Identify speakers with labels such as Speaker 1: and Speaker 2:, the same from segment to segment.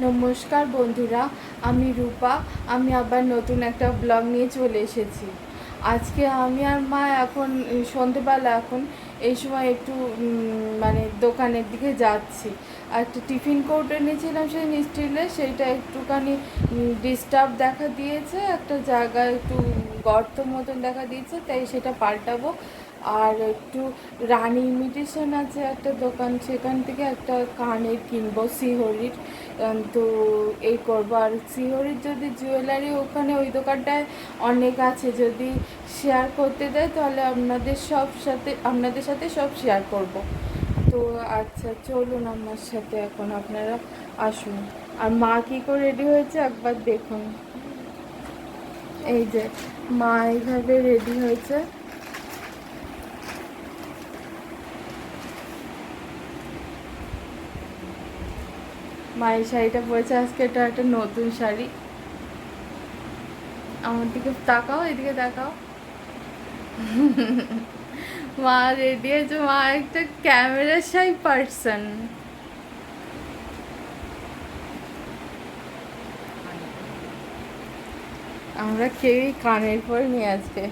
Speaker 1: নমস্কার বন্ধুরা, আমি রূপা। আমি আবার নতুন একটা ব্লগ নিয়ে চলে এসেছি। আজকে আমি আর মা এখন সন্ধেবেলা এই সময় একটু মানে দোকানের দিকে যাচ্ছি। একটা টিফিন কৌটো এনেছিলাম সেই স্টিলের, সেইটা একটুখানি ডিস্টার্ব দেখা দিয়েছে, একটা জায়গায় একটু গর্ত মতন দেখা দিয়েছে, তাই সেটা পাল্টাবো। আর একটু রানী ইমিটেশন আছে একটা দোকান, সেখান থেকে একটা কানের কিনবো শ্রীহরির। তো এই করবো। আর শ্রীহরির যদি জুয়েলারি ওখানে ওই দোকানটায় অনেক আছে, যদি শেয়ার করতে দেয় তাহলে আপনাদের সাথে সব শেয়ার করব। তো আচ্ছা, চলুন আমার সাথে, এখন আপনারা আসুন। আর মা কী করে রেডি হয়েছে একবার দেখুন। এই যে মা এইভাবে রেডি হয়েছে। মায়ের শাড়িটা পরেছে আজকে, এটা একটা নতুন শাড়ি। আমার দিকে তাকাও, এদিকে তাকাও। মা রেডি হয়েছে, মা একটা ক্যামেরা শাই পার্সন। আমরা কেউই কানের পর নিয়ে আজকে।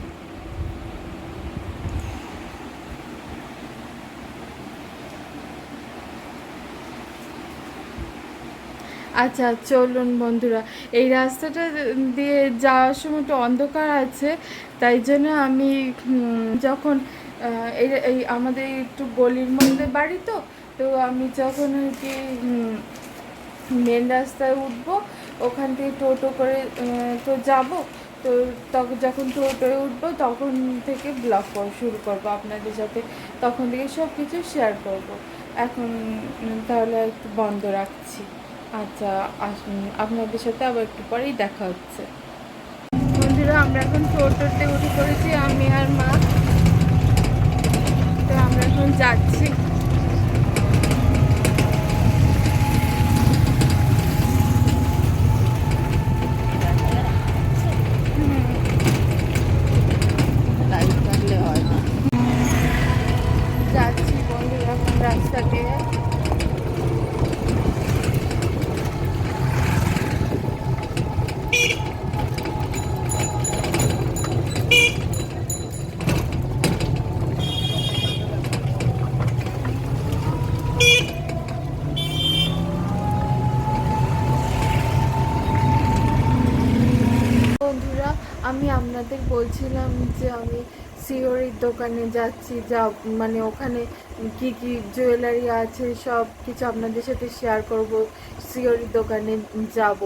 Speaker 1: আচ্ছা চলুন বন্ধুরা, এই রাস্তাটা দিয়ে যাওয়ার সময় একটু অন্ধকার আছে, তাই জন্য আমি যখন এই আমাদের একটু গলির মধ্যে বাড়ি, তো তো আমি যখন আর কি মেন রাস্তায় উঠবো, ওখান থেকে টোটো করে তো যাব। তো তখন যখন টোটোয় উঠবো তখন থেকে ব্লগ শুরু করবো আপনাদের সাথে, তখন থেকে সব কিছু শেয়ার করব। এখন তাহলে একটু বন্ধ রাখছি। আচ্ছা, আসুন, আপনাদের সাথে আবার একটু পরেই দেখা হচ্ছে। বন্ধুরা, আমরা এখন টোটোতে উঠে পড়েছি, আমি আর মা। তো আমরা এখন যাচ্ছি। যাচ্ছি বন্ধুরা এখন রাস্তা দিয়ে। বন্ধুরা, আমি আপনাদের বলছিলাম যে আমি সিওরির দোকানে যাচ্ছি, মানে ওখানে কি কি জুয়েলারি আছে সব কিছু আপনাদের সাথে শেয়ার করব। সিওরির দোকানে যাব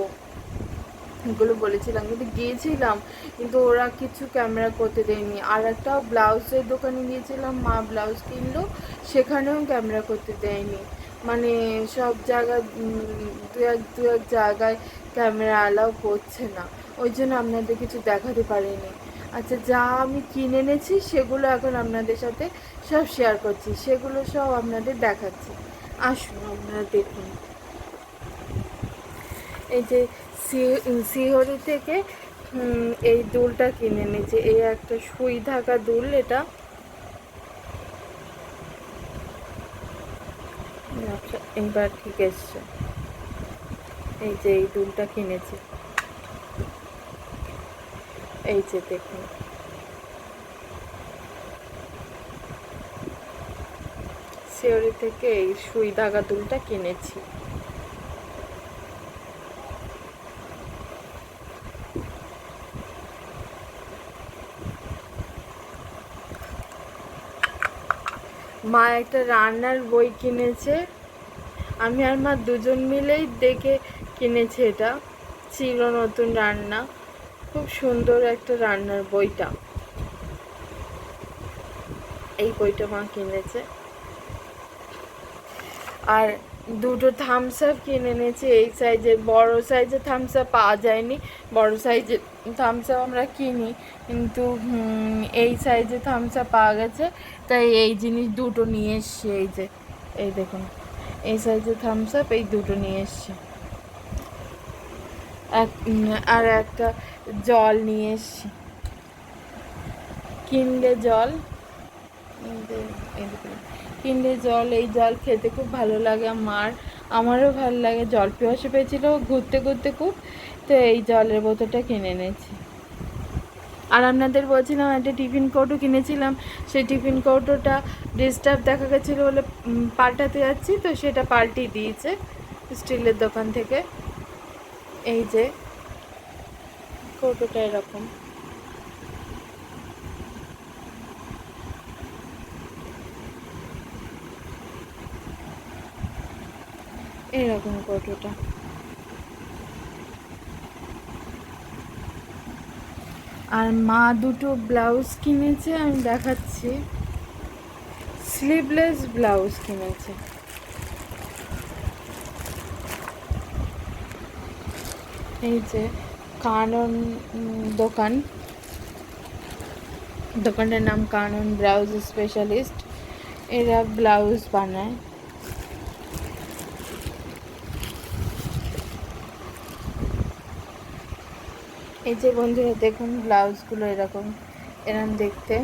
Speaker 1: এগুলো বলেছিলাম, কিন্তু গিয়েছিলাম, কিন্তু ওরা কিছু ক্যামেরা করতে দেয়নি। আর একটা ব্লাউজের দোকানে গিয়েছিলাম, মা ব্লাউজ কিনলো, সেখানেও ক্যামেরা করতে দেয়নি। মানে সব জায়গায় দু এক জায়গায় ক্যামেরা অ্যালাউ করছে না, ওই জন্য আপনাদের কিছু দেখাতে পারিনি। আচ্ছা, যা আমি কিনে এনেছি সেগুলো এখন আপনাদের সাথে সব শেয়ার করছি, সেগুলো সব আপনাদের দেখাচ্ছি। আসুন আপনারা দেখুন। এই যে শিহরি থেকে এই দুলটা কিনে নিয়েছি, এই একটা সুই ঢাকা দুল। এটা এইবার ঠিক এসছে। এই যে এই দুলটা কিনেছি, এই যে দেখুন। শিহরি থেকে এই সুই ধাগা দুলটা কিনেছি। মা একটা রান্নার বই কিনেছে, আমি আর মা দুজন মিলেই দেখে কিনেছে। এটা ছিল নতুন রান্না, খুব সুন্দর একটা রান্নার বইটা। এই বইটা মা কিনেছে। আর দুটো থামস আপ কিনে এনেছি, এই সাইজের। বড় সাইজের থামস আপ পাওয়া যায়নি, বড় সাইজের থামস আপ আমরা কিনি, কিন্তু এই সাইজের থামস আপ পাওয়া গেছে, তাই এই জিনিস দুটো নিয়ে এসছি। এই যে এই দেখুন, এই সাইজের থামস আপ এই দুটো নিয়ে এসছি। আর একটা জল নিয়ে এসছি, কিনলে জল। কিনলে জল, এই জল খেতে খুব ভালো লাগে আমার। আমারও ভালো লাগে, জল পিপাসা পেয়েছিল ঘুরতে ঘুরতে খুব, তো এই জলের বোতলটা কিনে এনেছি। আর আপনাদের বলছিলাম একটা টিফিন কৌটো কিনেছিলাম, সেই টিফিন কৌটোটা ডিস্টার্ব দেখা গেছিলো বলে পাল্টাতে যাচ্ছি, তো সেটা পাল্টিয়ে দিয়েছে স্টিলের দোকান থেকে। এই যে কৌটোটা এরকম, এরকম কৌটোটা। আর মা দুটো ব্লাউজ কিনেছে, আমি দেখাচ্ছি, স্লিভলেস ব্লাউজ কিনেছে। এই যে কানন দোকান, দোকানটার নাম কানন ব্লাউজ স্পেশালিস্ট, এরা ব্লাউজ বানায়। এই যে বন্ধুরা দেখুন ব্লাউজগুলো এরকম দেখতে,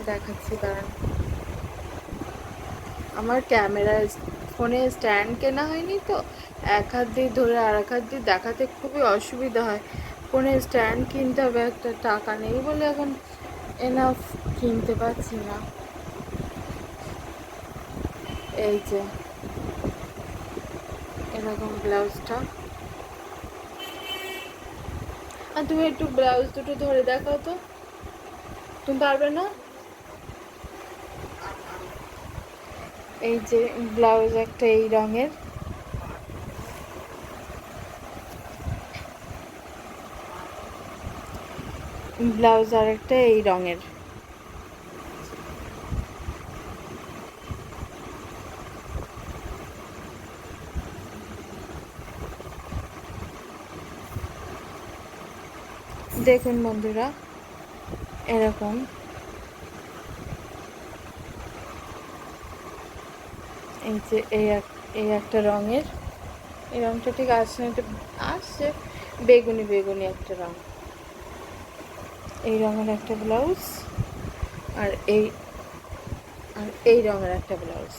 Speaker 1: দেখাচ্ছি দাঁড়ান। আমার ক্যামেরা ফোনে স্ট্যান্ড কেনা হয়নি, তো এক হাত দিয়ে ধরে আর এক হাত দিয়ে দেখাতে খুবই অসুবিধা হয়। ফোনে স্ট্যান্ড কিনতে হবে, একটা টাকা নেই বলে এখন এনাফ কিনতে পারছি না। এই যে এরকম ব্লাউজটা। আর তুমি একটু ব্লাউজ দুটো ধরে দেখাও তো, তুমি পারবে না? এই যে ব্লাউজ একটা এই রঙের, ব্লাউজ আর একটা এই রঙের। দেখুন বন্ধুরা এরকম, এই যে এই একটা রঙের, এই রঙটা ঠিক আসছে না, আসছে বেগুনি বেগুনি একটা রঙ, এই রঙের একটা ব্লাউজ, আর এই রঙের একটা ব্লাউজ।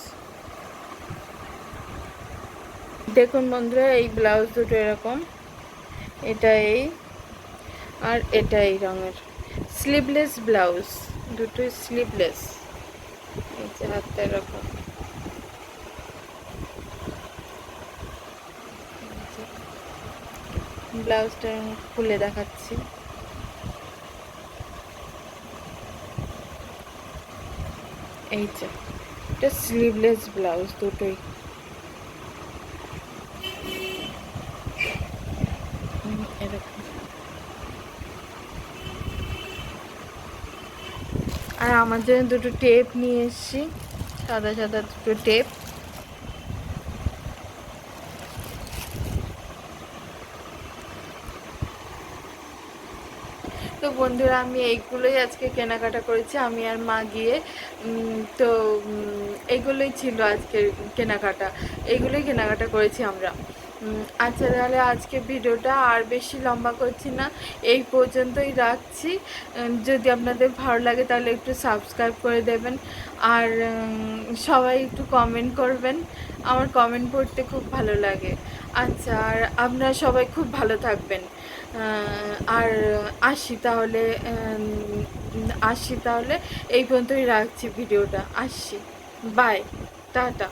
Speaker 1: দেখুন বন্ধুরা এই ব্লাউজ দুটো এরকম, এটা এই আর এটা এই রঙের স্লিভলেস ব্লাউজ, দুটোই স্লিভলেস। এই যে হাতটা এরকম, ব্লাউজটা খুলে দেখাচ্ছি। এই যে এটা স্লিভলেস ব্লাউজ দুটোই, এরকম। আর আমার জন্য দুটো টেপ নিয়ে এসেছি, সাদা সাদা দুটো টেপ। তো বন্ধুরা আমি এইগুলোই আজকে কেনাকাটা করেছি, আমি আর মা গিয়ে। তো এইগুলোই ছিল আজকের কেনাকাটা, এইগুলোই কেনাকাটা করেছি আমরা। আচ্ছা তাহলে আজকে ভিডিওটা আর বেশি লম্বা করছি না, এই পর্যন্তই রাখছি। যদি আপনাদের ভালো লাগে তাহলে একটু সাবস্ক্রাইব করে দেবেন, আর সবাই একটু কমেন্ট করবেন, আমার কমেন্ট পড়তে খুব ভালো লাগে। আচ্ছা, আর আপনারা সবাই খুব ভালো থাকবেন। আর আসি তাহলে এই পর্যন্তই রাখছি ভিডিওটা, আসছি, বাই, টাটা।